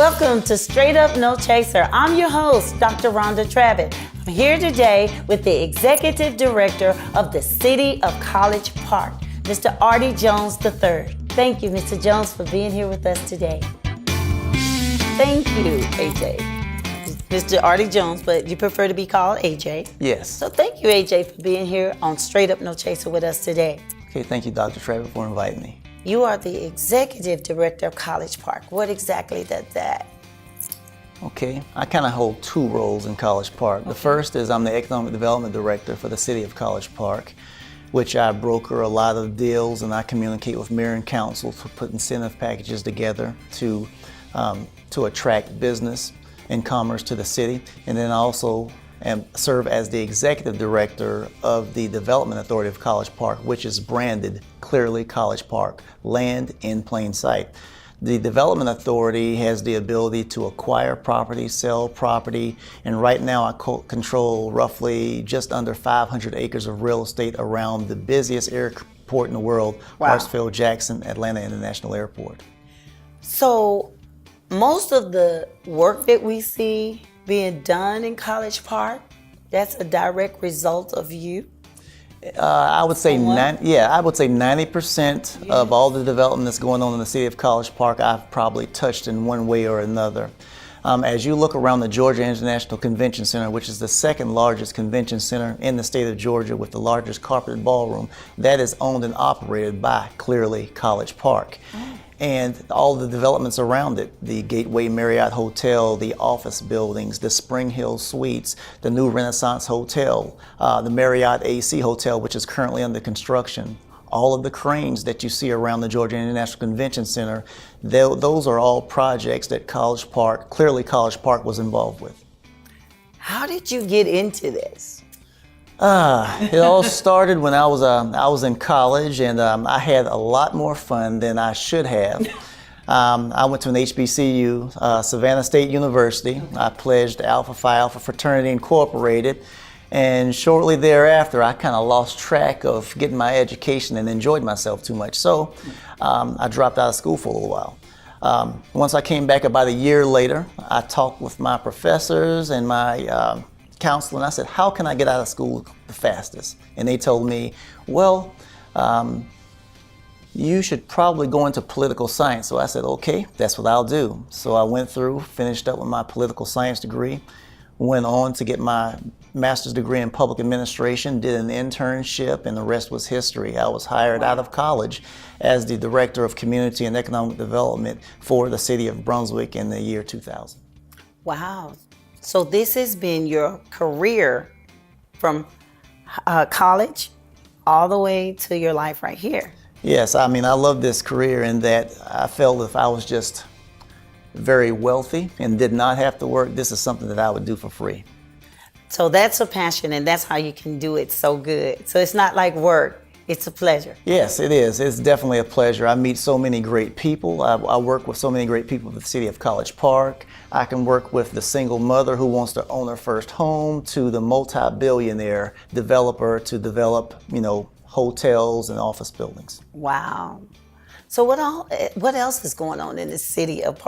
Welcome to Straight Up No Chaser. I'm your host, Dr. Rhonda Travitt. I'm here today with the Executive Director of the City of College Park, Mr. Artie Jones III. Thank you, Mr. Jones, for being here with us today. Thank you, AJ. Mr. Artie Jones, but you prefer to be called AJ. Yes. So thank you, AJ, for being here on Straight Up No Chaser with us today. Okay, thank you, Dr. Travitt, for inviting me. You are the Executive Director of College Park. What exactly does that? Okay, I kind of hold two roles in College Park. The first is I'm the Economic Development Director for the City of College Park, which I broker a lot of deals and I communicate with mayor and council to put incentive packages together to attract business and commerce to the city. And then I also serve as the Executive Director of the Development Authority of College Park, which is branded clearly College Park, land in plain sight. The Development Authority has the ability to acquire property, sell property, and right now I control roughly just under 500 acres of real estate around the busiest airport in the world, Wow. Hartsfield-Jackson Atlanta International Airport. So most of the work that we see being done in College Park, that's a direct result of you? I would say 90% of all the development that's going on in the city of College Park, I've probably touched in one way or another. As you look around the Georgia International Convention Center, which is the second largest convention center in the state of Georgia with the largest carpeted ballroom, that is owned and operated by clearly College Park. And all the developments around it, the Gateway Marriott Hotel, the office buildings, the Spring Hill Suites, the new Renaissance Hotel, the Marriott AC Hotel, which is currently under construction. All of the cranes that you see around the Georgia International Convention Center, those are all projects that College Park, clearly College Park was involved with. How did you get into this? It all started when I was in college, and I had a lot more fun than I should have. I went to an HBCU, Savannah State University. I pledged Alpha Phi Alpha Fraternity Incorporated, and shortly thereafter, I kind of lost track of getting my education and enjoyed myself too much. So I dropped out of school for a little while. Once I came back about a year later, I talked with my professors and my counselor, and I said, how can I get out of school the fastest? And they told me, well, you should probably go into political science. So I said, okay, that's what I'll do. So I went through, finished up with my political science degree, went on to get my master's degree in public administration, did an internship, and the rest was history. I was hired out of college as the Director of Community and Economic Development for the city of Brunswick in the year 2000. Wow. So this has been your career from college all the way to your life right here. Yes, I mean, I love this career in that I felt if I was just very wealthy and did not have to work, this is something that I would do for free. So that's a passion, and that's how you can do it so good. So it's not like work, it's a pleasure. Yes, it is. It's definitely a pleasure. I meet so many great people. I work with so many great people at the City of College Park. I can work with the single mother who wants to own her first home to the multi-billionaire developer to develop, hotels and office buildings. Wow. So what else is going on in the city of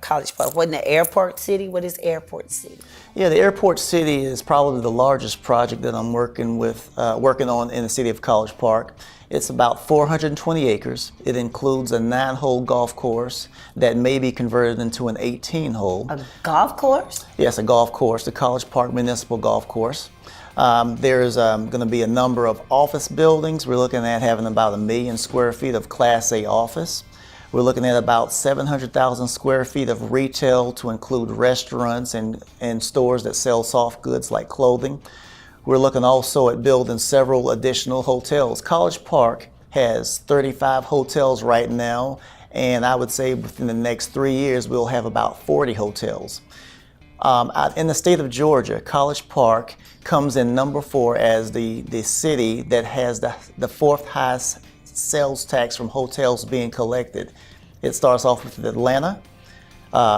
College Park? What in the airport city? What is airport city? Yeah, the airport city is probably the largest project that I'm working on in the city of College Park. It's about 420 acres. It includes a 9-hole golf course that may be converted into an 18-hole. A golf course? Yes, a golf course, the College Park Municipal Golf Course. There's going to be a number of office buildings. We're looking at having about 1 million square feet of Class A office. We're looking at about 700,000 square feet of retail to include restaurants and stores that sell soft goods like clothing. We're looking also at building several additional hotels. College Park has 35 hotels right now, and I would say within the next 3 years we'll have about 40 hotels. In the state of Georgia, College Park comes in number 4 as the city that has the fourth highest sales tax from hotels being collected. It starts off with Atlanta,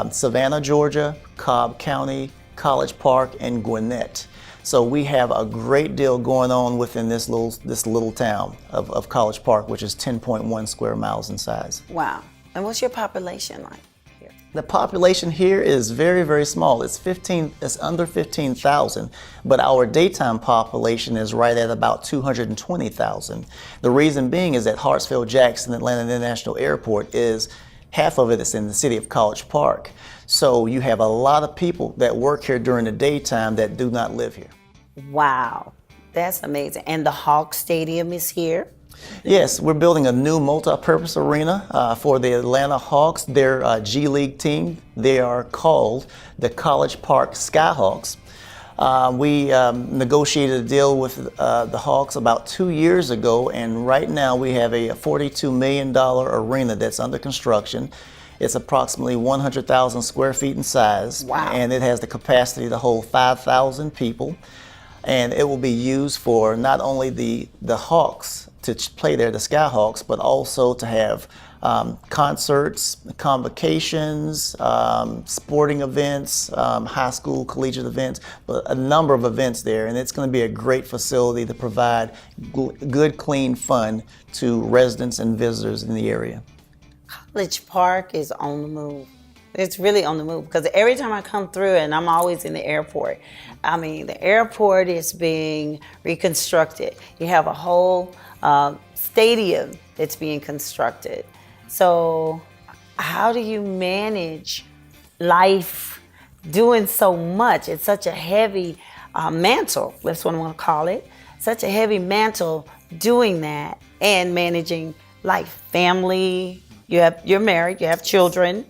Savannah, Georgia, Cobb County, College Park, and Gwinnett. So we have a great deal going on within this little town of College Park, which is 10.1 square miles in size. Wow. And what's your population like here? The population here is very, very small. It's under 15,000, but our daytime population is right at about 220,000. The reason being is that Hartsfield-Jackson Atlanta International Airport is half of it is in the city of College Park. So you have a lot of people that work here during the daytime that do not live here. Wow, that's amazing. And the Hawk Stadium is here? Yes, we're building a new multi-purpose arena for the Atlanta Hawks, their G League team. They are called the College Park Skyhawks. We negotiated a deal with the Hawks about 2 years ago, and right now we have a $42 million arena that's under construction. It's approximately 100,000 square feet in size, wow, and it has the capacity to hold 5,000 people. And it will be used for not only the Hawks to play there, the Skyhawks, but also to have concerts, convocations, sporting events, high school, collegiate events, but a number of events there. And it's going to be a great facility to provide good, clean fun to residents and visitors in the area. College Park is on the move. It's really on the move because every time I come through, and I'm always in the airport, I mean, the airport is being reconstructed. You have a whole stadium that's being constructed. So how do you manage life doing so much? It's such a heavy mantle, that's what I'm gonna call it. Such a heavy mantle doing that and managing life, family, you're married, you have children.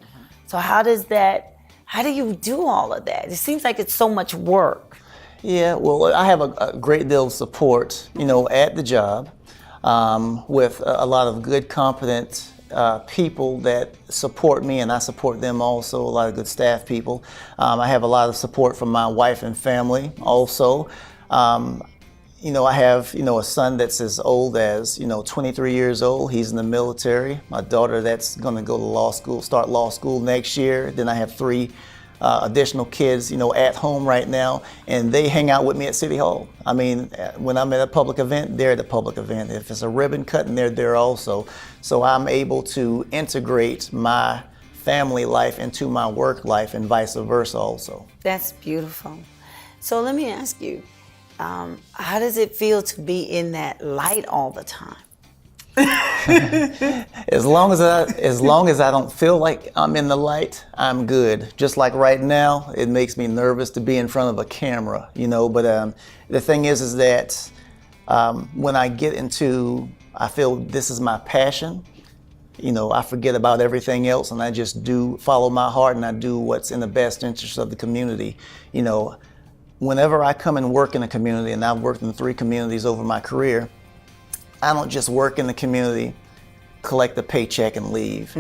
So how do you do all of that? It seems like it's so much work. Yeah, well, I have a great deal of support, at the job, with a lot of good, competent people that support me, and I support them also, a lot of good staff people. I have a lot of support from my wife and family also. I have, a son that's as old as, 23 years old. He's in the military. My daughter that's going to go to start law school next year. Then I have 3 additional kids, at home right now, and they hang out with me at City Hall. I mean, when I'm at a public event, they're at a public event. If it's a ribbon cutting, they're there also. So I'm able to integrate my family life into my work life and vice versa also. That's beautiful. So let me ask you, how does it feel to be in that light all the time? As long as I don't feel like I'm in the light, I'm good. Just like right now, it makes me nervous to be in front of a camera, But the thing is that when I get into, I feel this is my passion. I forget about everything else, and I just follow my heart, and I do what's in the best interest of the community. Whenever I come and work in a community, and I've worked in 3 communities over my career, I don't just work in the community, collect a paycheck and leave.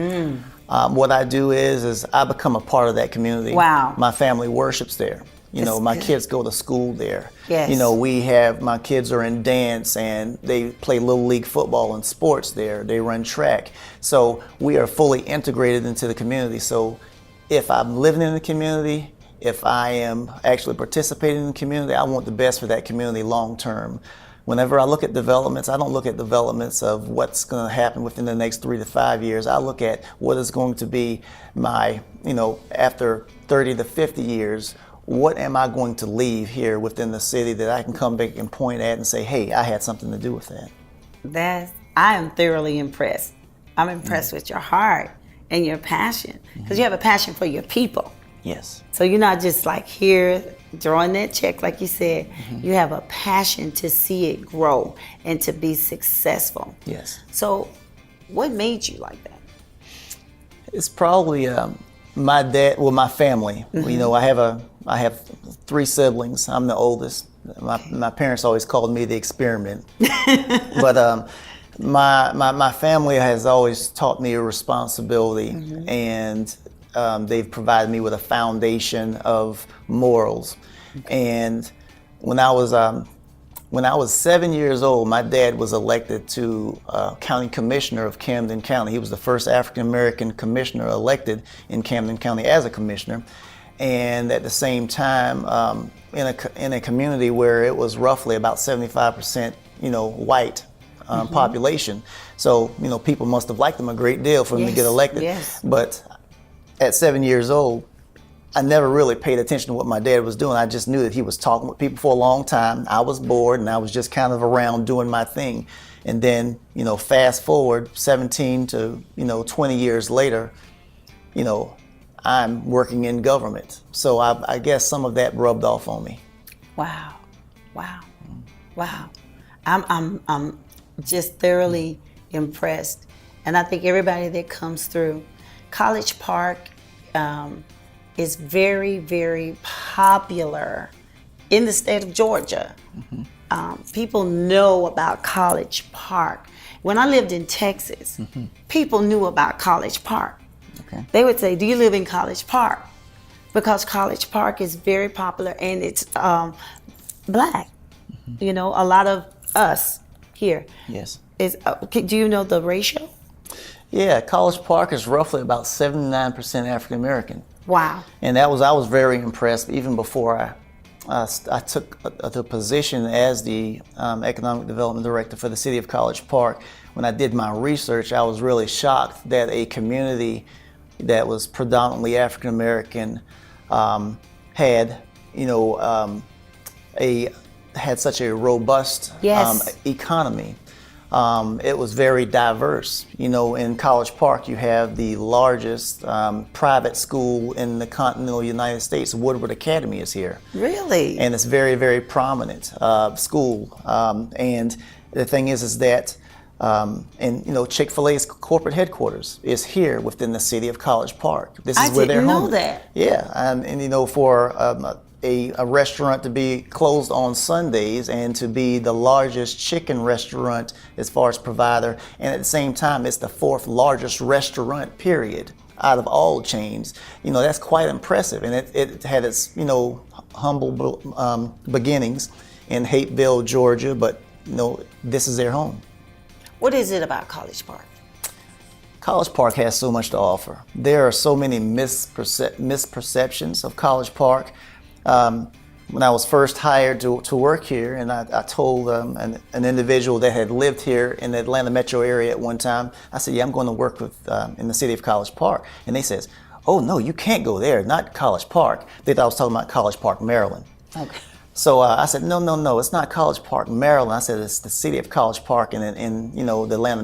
What I do is I become a part of that community. Wow. My family worships there. My kids go to school there. Yes. My kids are in dance and they play Little League football and sports there. They run track. So we are fully integrated into the community. So if I'm living in the community, if I am actually participating in the community, I want the best for that community long term. Whenever I look at developments, I don't look at developments of what's going to happen within the next 3 to 5 years. I look at what is going to be my, after 30 to 50 years, what am I going to leave here within the city that I can come back and point at and say, hey, I had something to do with that. I am thoroughly impressed. I'm impressed with your heart and your passion, because you have a passion for your people. Yes. So you're not just like here drawing that check, like you said. You have a passion to see it grow and to be successful. Yes. So what made you like that? It's probably my dad, my family. I have 3 siblings. I'm the oldest. My parents always called me the experiment. But my family has always taught me a responsibility, and they've provided me with a foundation of morals. And when I was 7 years old, my dad was elected to county commissioner of Camden County. He was the first African American commissioner elected in Camden County as a commissioner. And at the same time, in a community where it was roughly about 75%, white population. So, people must have liked him a great deal for him to get elected. Yes. But at 7 years old, I never really paid attention to what my dad was doing. I just knew that he was talking with people for a long time. I was bored and I was just kind of around doing my thing. And then, fast forward 17 to, 20 years later, I'm working in government. So I guess some of that rubbed off on me. Wow. Wow. Wow. I'm just thoroughly impressed. And I think everybody that comes through College Park is very, very popular in the state of Georgia. People know about College Park. When I lived in Texas, people knew about College Park. Okay. They would say, "Do you live in College Park?" Because College Park is very popular and it's black. A lot of us here. Yes. Do you know the ratio? Yeah, College Park is roughly about 79% African American. Wow. And I was very impressed even before I took the position as the Economic Development Director for the City of College Park. When I did my research, I was really shocked that a community that was predominantly African American had such a robust Yes. economy. It was very diverse. In College Park, you have the largest private school in the continental United States. Woodward Academy is here. Really? And it's very, very prominent school. And the thing is that, Chick-fil-A's corporate headquarters is here within the city of College Park. This is where they're home. I didn't know that. Yeah, for a restaurant to be closed on Sundays and to be the largest chicken restaurant as far as provider, and at the same time it's the fourth largest restaurant period out of all chains, that's quite impressive. And it had its humble beginnings in Hapeville, Georgia, but this is their home. What is it about College Park? College Park has so much to offer. There are so many misperceptions of College Park. When I was first hired to work here, and I told an individual that had lived here in the Atlanta metro area at one time, I said, "Yeah, I'm going to work in the city of College Park." And they says, "Oh no, you can't go there, not College Park." They thought I was talking about College Park, Maryland. Okay. So I said, no, it's not College Park, Maryland. I said, it's the city of College Park in the Atlanta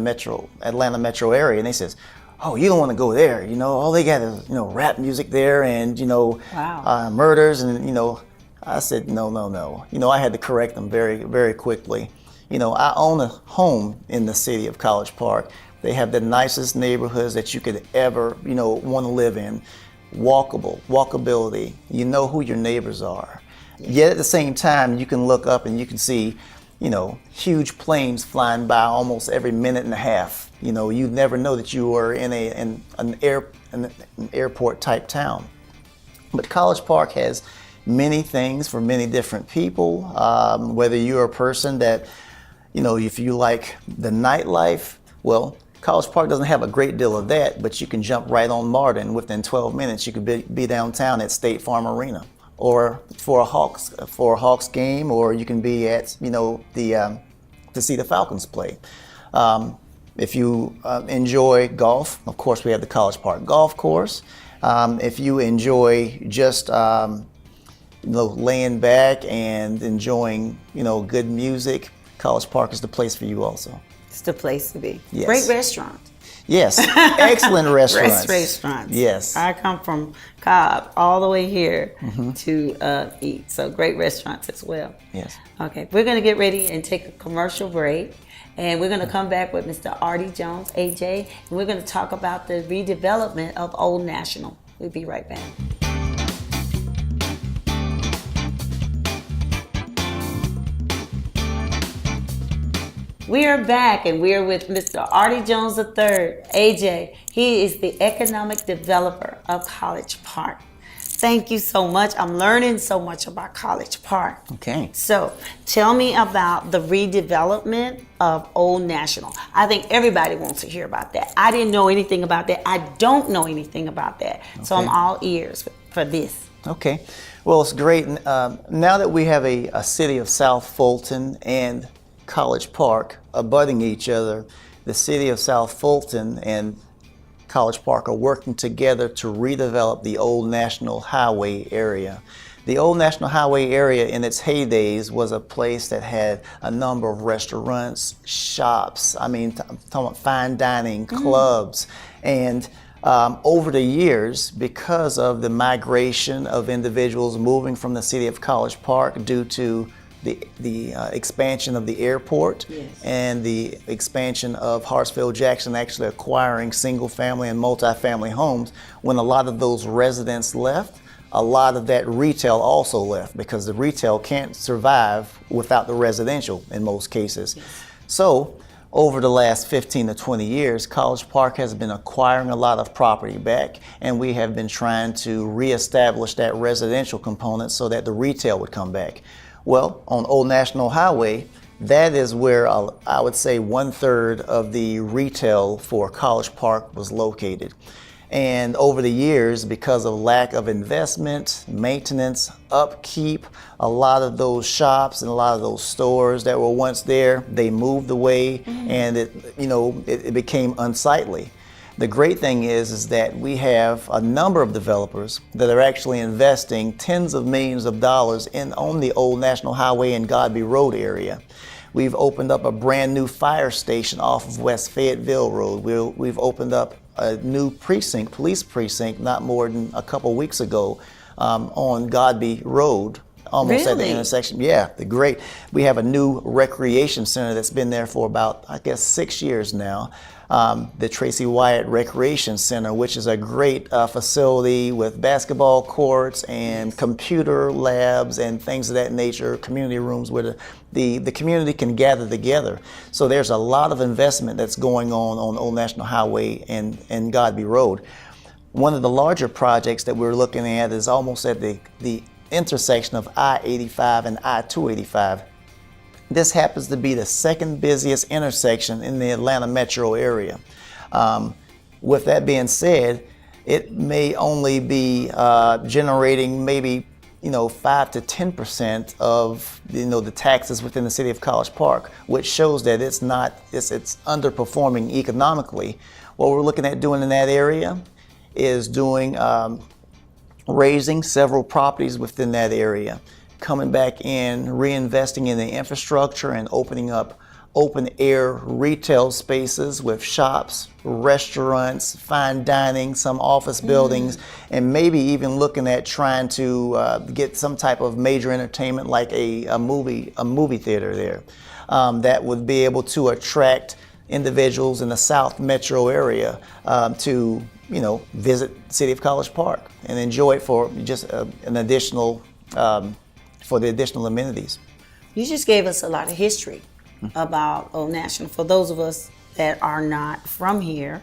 metro area. And they says, "Oh, you don't want to go there. All they got is rap music there and Wow. murders." And I said, no. I had to correct them very, very quickly. I own a home in the city of College Park. They have the nicest neighborhoods that you could ever want to live in. Walkability. You know who your neighbors are. Yet at the same time, you can look up and you can see, huge planes flying by almost every minute and a half. You never know that you are in an airport type town. But College Park has many things for many different people. Whether you're a person that, if you like the nightlife, well, College Park doesn't have a great deal of that, but you can jump right on MARTA, and within 12 minutes you could be downtown at State Farm Arena, or for a Hawks game, or you can be at to see the Falcons play. If you enjoy golf, of course we have the College Park Golf Course. If you enjoy just laying back and enjoying good music, College Park is the place for you also. It's the place to be. Yes. Great restaurant. Yes, excellent restaurants. Restaurants. Yes. I come from Cobb all the way here to eat. So great restaurants as well. Yes. Okay, we're going to get ready and take a commercial break. And we're going to come back with Mr. Artie Jones, AJ, and we're going to talk about the redevelopment of Old National. We'll be right back. We are back, and we are with Mr. Artie Jones III, AJ. He is the economic developer of College Park. Thank you so much. I'm learning so much about College Park. Okay. So tell me about the redevelopment of Old National. I think everybody wants to hear about that. I didn't know anything about that. I don't know anything about that. So I'm all ears for this. Okay. Well, it's great. Now that we have a city of South Fulton and College Park abutting each other, the city of South Fulton and College Park are working together to redevelop the Old National Highway area. The Old National Highway area in its heydays was a place that had a number of restaurants, shops, I'm talking about fine dining, clubs, and over the years, because of the migration of individuals moving from the city of College Park due to the expansion of the airport, yes, and the expansion of Hartsfield-Jackson actually acquiring single-family and multi-family homes, when a lot of those residents left, a lot of that retail also left, because the retail can't survive without the residential in most cases. Yes. So over the last 15 to 20 years, College Park has been acquiring a lot of property back, and we have been trying to reestablish that residential component so that the retail would come back. Well, on Old National Highway, that is where I would say 1/3 of the retail for College Park was located. And over the years, because of lack of investment, maintenance, upkeep, a lot of those shops and a lot of those stores that were once there, they moved away, and it became unsightly. The great thing is that we have a number of developers that are actually investing tens of millions of dollars on the Old National Highway and Godby Road area. We've opened up a brand new fire station off of West Fayetteville Road. We've opened up a new police precinct, not more than a couple weeks ago, on Godby Road, almost at the intersection. Yeah, great. We have a new recreation center that's been there for about, I guess, 6 years now. The Tracy Wyatt Recreation Center, which is a great facility with basketball courts and computer labs and things of that nature, community rooms where the community can gather together. So there's a lot of investment that's going on Old National Highway and Godby Road. One of the larger projects that we're looking at is almost at the intersection of I-85 and I-285. This happens to be the second busiest intersection in the Atlanta metro area. With that being said, it may only be generating maybe 5 to 10% of the taxes within the city of College Park, which shows that it's underperforming economically. What we're looking at doing in that area is raising several properties within that area, coming back in, reinvesting in the infrastructure and opening up open air retail spaces with shops, restaurants, fine dining, some office buildings, and maybe even looking at trying to get some type of major entertainment like a movie theater there that would be able to attract individuals in the South Metro area to visit the city of College Park and enjoy it for just an additional for the additional amenities. You just gave us a lot of history about Old National for those of us that are not from here,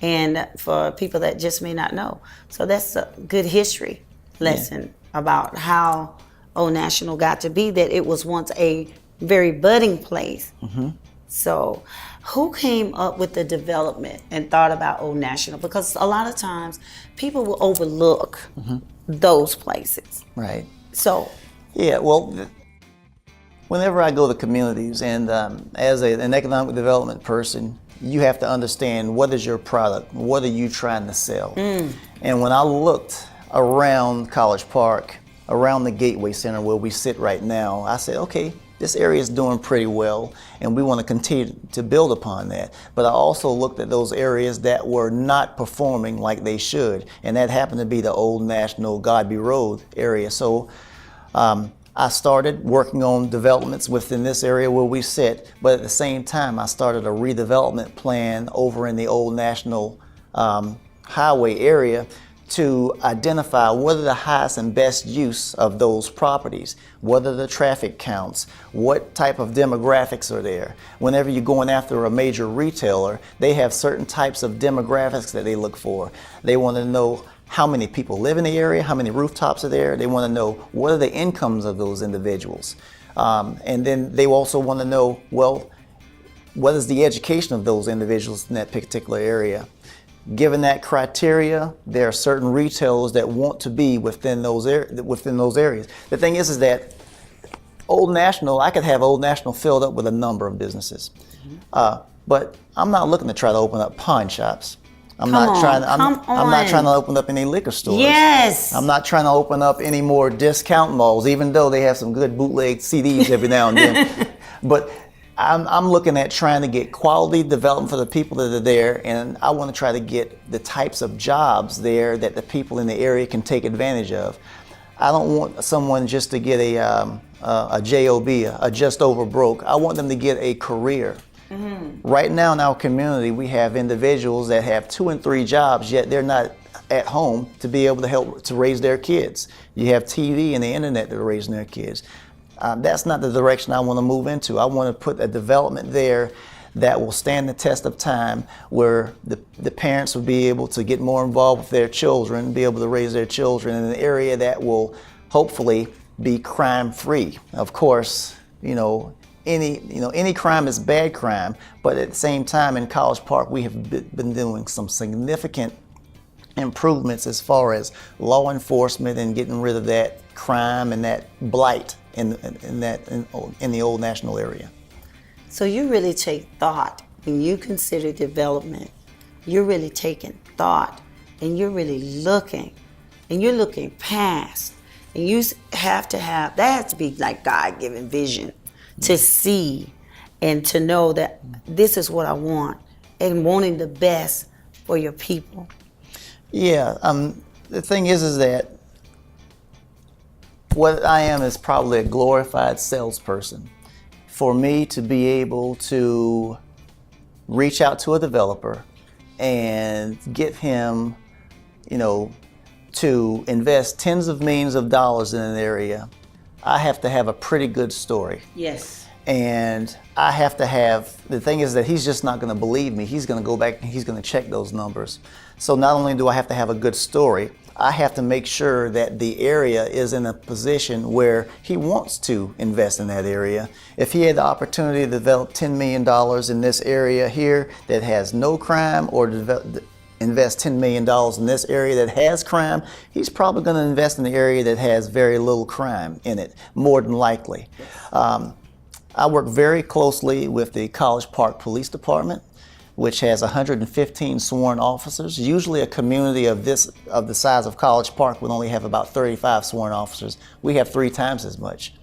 and for people that just may not know. So that's a good history lesson about how Old National got to be that it was once a very budding place. So who came up with the development and thought about Old National? Because a lot of times people will overlook those places. Right. So yeah, well, whenever I go to communities and as an economic development person, you have to understand what is your product, what are you trying to sell. And when I looked around College Park, around the Gateway Center where we sit right now, I said, okay, this area is doing pretty well and we want to continue to build upon that. But I also looked at those areas that were not performing like they should, and that happened to be the Old National Godby Road area. So I started working on developments within this area where we sit, but at the same time I started a redevelopment plan over in the Old National Highway area to identify what are the highest and best use of those properties, what are the traffic counts, what type of demographics are there. Whenever you're going after a major retailer, they have certain types of demographics that they look for. They want to know how many people live in the area, how many rooftops are there. They want to know what are the incomes of those individuals. And then they also want to know, well, what is the education of those individuals in that particular area. Given that criteria, there are certain retailers that want to be within those areas. The thing is that Old National, I could have Old National filled up with a number of businesses, but I'm not looking to try to open up pawn shops. I'm Come not on, trying. come I'm not on. trying to open up any liquor stores. Yes. I'm not trying to open up any more discount malls, even though they have some good bootleg CDs every now and then. But I'm looking at trying to get quality development for the people that are there, and I want to try to get the types of jobs there that the people in the area can take advantage of. I don't want someone just to get a job, a just over broke. I want them to get a career. Right now in our community, we have individuals that have 2 and 3 jobs, yet they're not at home to be able to help to raise their kids. You have TV and the internet that are raising their kids. That's not the direction I want to move into. I want to put a development there that will stand the test of time, where the parents will be able to get more involved with their children, be able to raise their children in an area that will hopefully be crime-free. Of course, any crime is bad crime, but at the same time in College Park we have been doing some significant improvements as far as law enforcement and getting rid of that crime and that blight in the old national area. So you really take thought when you consider development. You're really taking thought, and you're really looking, and you're looking past, and you have to have, that has to be like God-given vision to see and to know that this is what I want, and wanting the best for your people. Yeah, the thing is that what I am is probably a glorified salesperson. For me to be able to reach out to a developer and get him, to invest tens of millions of dollars in an area, I have to have a pretty good story. Yes. And I have to have, the thing is that he's just not going to believe me. He's going to go back and he's going to check those numbers. So not only do I have to have a good story, I have to make sure that the area is in a position where he wants to invest in that area. If he had the opportunity to develop $10 million in this area here that has no crime, or invest $10 million in this area that has crime, he's probably going to invest in the area that has very little crime in it, more than likely. I work very closely with the College Park Police Department, which has 115 sworn officers. Usually a community of the size of College Park would only have about 35 sworn officers. We have 3 times as much.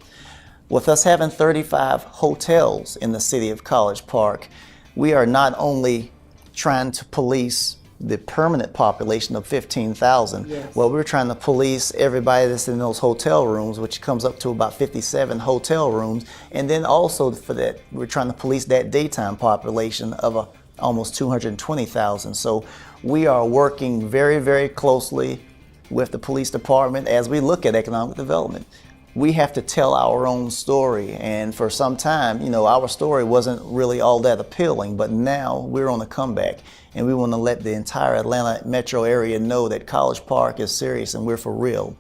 With us having 35 hotels in the city of College Park, we are not only trying to police the permanent population of 15,000. Yes. Well, we're trying to police everybody that's in those hotel rooms, which comes up to about 57 hotel rooms. And then also for that, we're trying to police that daytime population of almost 220,000. So we are working very, very closely with the police department as we look at economic development. We have to tell our own story, and for some time, our story wasn't really all that appealing, but now we're on a comeback, and we want to let the entire Atlanta metro area know that College Park is serious and we're for real.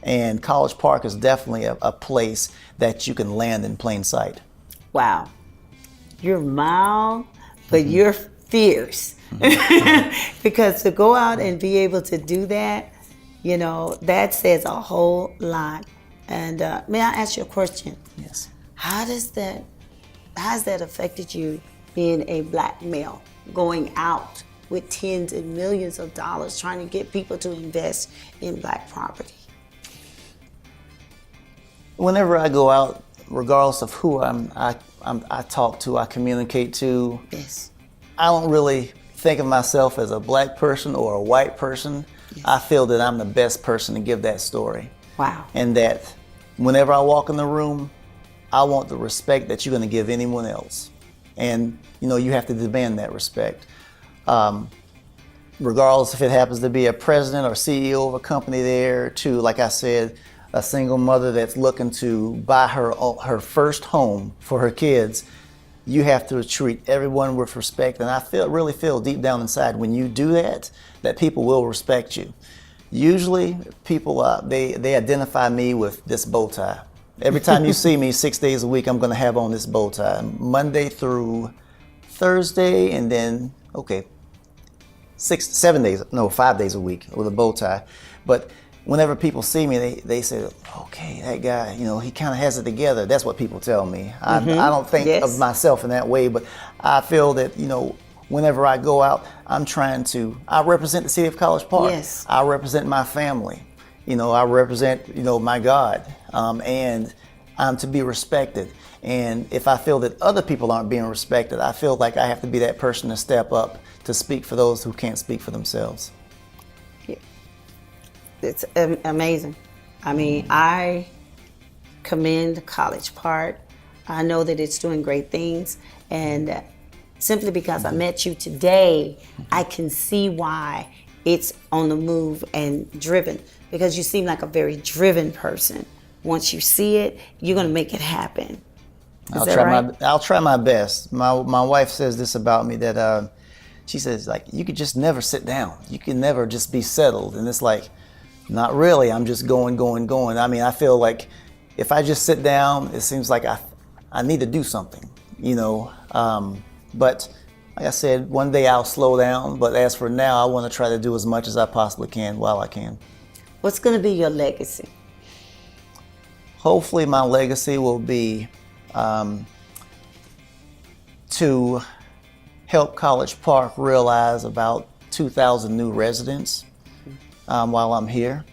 And College Park is definitely a place that you can land in plain sight. Wow. You're mild, but you're fierce. Because to go out and be able to do that, that says a whole lot. And may I ask you a question? Yes. How has that affected you, being a black male, going out with tens and millions of dollars trying to get people to invest in black property? Whenever I go out, regardless of who I talk to, I communicate to, Yes. I don't really think of myself as a black person or a white person. Yes. I feel that I'm the best person to give that story. Wow. And that whenever I walk in the room, I want the respect that you're going to give anyone else. And, you have to demand that respect. Regardless if it happens to be a president or CEO of a company there, to, like I said, a single mother that's looking to buy her first home for her kids, you have to treat everyone with respect. And I really feel deep down inside, when you do that people will respect you. Usually people, they identify me with this bow tie. Every time you see me 6 days a week, I'm going to have on this bow tie, Monday through Thursday, and then, 5 days a week with a bow tie. But whenever people see me, they say, okay, that guy, he kind of has it together. That's what people tell me. I don't think Yes. of myself in that way, but I feel that, whenever I go out, I represent the city of College Park. Yes. I represent my family. I represent, my God. And I'm to be respected. And if I feel that other people aren't being respected, I feel like I have to be that person to step up to speak for those who can't speak for themselves. Yeah. It's amazing. I mean, I commend College Park. I know that it's doing great things. And simply because I met you today, I can see why it's on the move and driven, because you seem like a very driven person. Once you see it, you're going to make it happen. I'll try my best. My wife says this about me, that she says, like, you could just never sit down. You can never just be settled. And it's like, not really. I'm just going. I mean, I feel like if I just sit down, it seems like I need to do something, But like I said, one day I'll slow down. But as for now, I want to try to do as much as I possibly can while I can. What's going to be your legacy? Hopefully my legacy will be to help College Park realize about 2,000 new residents while I'm here,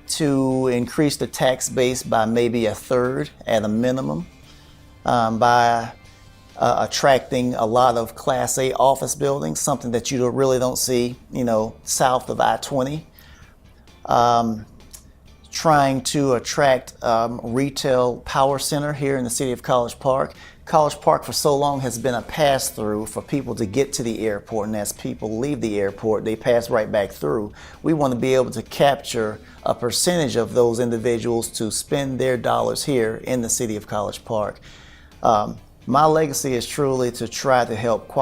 to increase the tax base by maybe a third at a minimum, by attracting a lot of Class A office buildings, something that you really don't see, south of I-20. Trying to attract retail power center here in the city of College Park. College Park for so long has been a pass-through for people to get to the airport, and as people leave the airport, they pass right back through. We want to be able to capture a percentage of those individuals to spend their dollars here in the city of College Park. My legacy is truly to try to help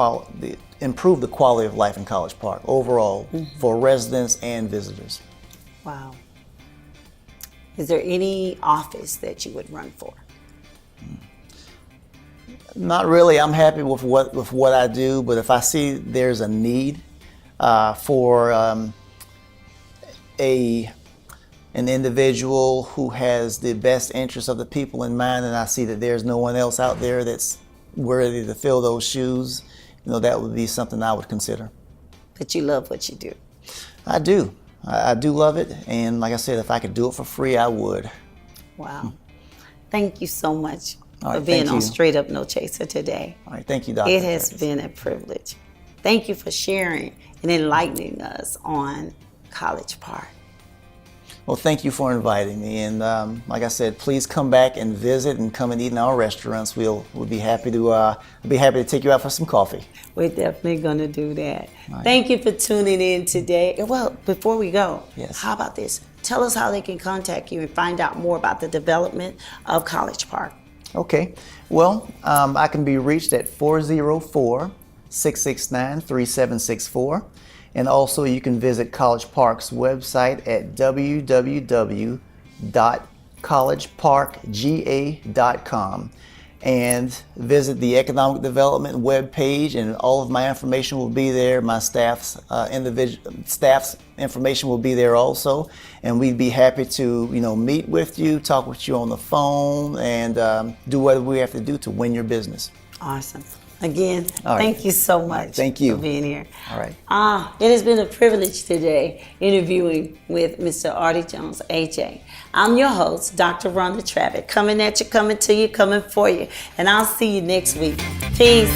improve the quality of life in College Park overall for residents and visitors. Wow. Is there any office that you would run for? Not really. I'm happy with what I do, but if I see there's a need for an individual who has the best interest of the people in mind, and I see that there's no one else out there that's worthy to fill those shoes, that would be something I would consider. But you love what you do. I do. I do love it, and like I said, if I could do it for free, I would. Wow. Thank you so much All right, for being thank on you. Straight Up No Chaser today. All right, thank you, Dr. It has Travis. been a privilege. Thank you for sharing and enlightening us on College Park. Well, thank you for inviting me, and like I said, please come back and visit and come and eat in our restaurants. We'll be happy to take you out for some coffee. We're definitely going to do that. Right. Thank you for tuning in today. Well, before we go, Yes. How about this? Tell us how they can contact you and find out more about the development of College Park. Okay. Well, I can be reached at 404-669-3764. And also you can visit College Park's website at www.collegeparkga.com and visit the Economic Development webpage, and all of my information will be there. My staff's information will be there also, and we'd be happy to meet with you, talk with you on the phone, and do whatever we have to do to win your business. Awesome. Again, All right. thank you so much Thank you for being here. All right. It has been a privilege today interviewing with Mr. Artie Jones, AJ. I'm your host, Dr. Rhonda Travitt, coming at you, coming to you, coming for you. And I'll see you next week. Peace.